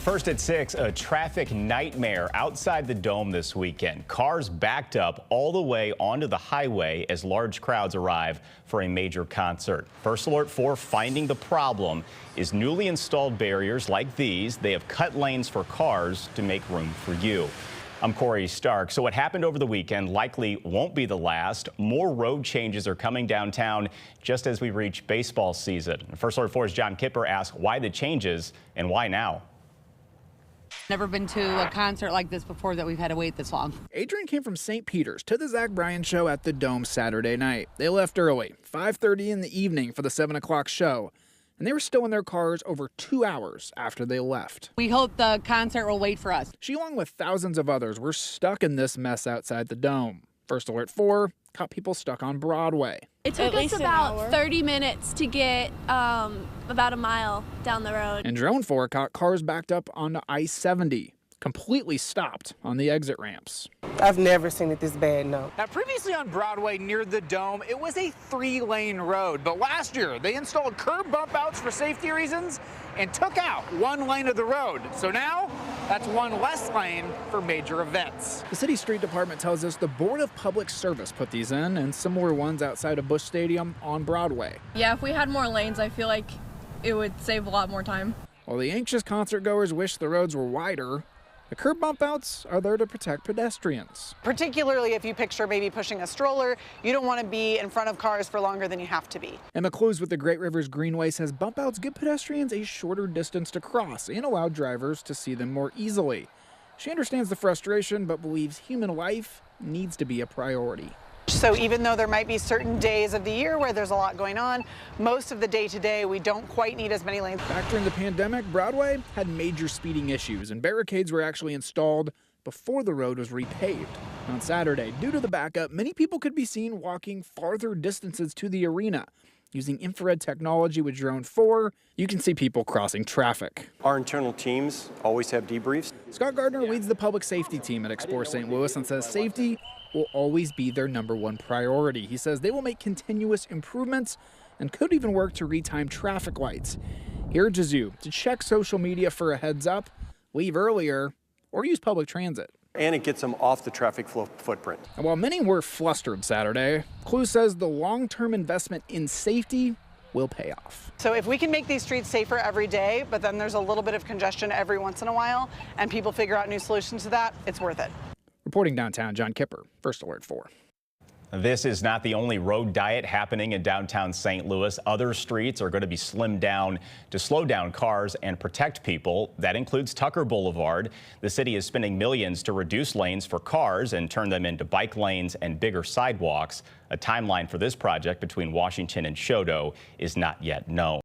First at 6, a traffic nightmare outside the Dome this weekend. Cars backed up all the way onto the highway as large crowds arrive for a major concert. First Alert 4 finding the problem is newly installed barriers like these. They have cut lanes for cars to make room for you. I'm Corey Stark. So what happened over the weekend likely won't be the last. More road changes are coming downtown just as we reach baseball season. First Alert 4's John Kipper asked why the changes and why now. Never been to a concert like this before that we've had to wait this long. Adrian came from St. Peter's to the Zach Bryan show at the Dome Saturday night. They left early, 5:30 in the evening for the 7 o'clock show, and they were still in their cars over 2 hours after they left. We hope the concert will wait for us. She, along with thousands of others, were stuck in this mess outside the Dome. First Alert 4 caught people stuck on Broadway. It took us about 30 minutes to get about a mile down the road. And Drone 4 caught cars backed up onto I-70, completely stopped on the exit ramps. I've never seen it this bad, no. Now, previously on Broadway near the Dome, it was a 3-lane road. But last year, they installed curb bump outs for safety reasons and took out 1 lane of the road. So now, that's 1 less lane for major events. The city street department tells us the Board of Public Service put these in and similar ones outside of Busch Stadium on Broadway. Yeah, if we had more lanes, I feel like it would save a lot more time. While the anxious concert goers wish the roads were wider, the curb bump outs are there to protect pedestrians. Particularly if you picture maybe pushing a stroller, you don't want to be in front of cars for longer than you have to be. Emma Clues with the Great Rivers Greenway says bump outs give pedestrians a shorter distance to cross and allow drivers to see them more easily. She understands the frustration, but believes human life needs to be a priority. So even though there might be certain days of the year where there's a lot going on, most of the day-to-day we don't quite need as many lanes. Back during the pandemic, Broadway had major speeding issues, and barricades were actually installed before the road was repaved. On Saturday, due to the backup, many people could be seen walking farther distances to the arena. Using infrared technology with Drone 4, you can see people crossing traffic. Our internal teams always have debriefs. Scott Gardner leads the public safety team at Explore St. Louis and says safety will always be their #1 priority. He says they will make continuous improvements and could even work to retime traffic lights. He urges you to check social media for a heads up, leave earlier, or use public transit. And it gets them off the traffic flow footprint. And while many were flustered Saturday, Clue says the long-term investment in safety will pay off. So if we can make these streets safer every day, but then there's a little bit of congestion every once in a while, and people figure out new solutions to that, it's worth it. Reporting downtown, John Kipper, First Alert 4. This is not the only road diet happening in downtown St. Louis. Other streets are going to be slimmed down to slow down cars and protect people. That includes Tucker Boulevard. The city is spending millions to reduce lanes for cars and turn them into bike lanes and bigger sidewalks. A timeline for this project between Washington and Choteau is not yet known.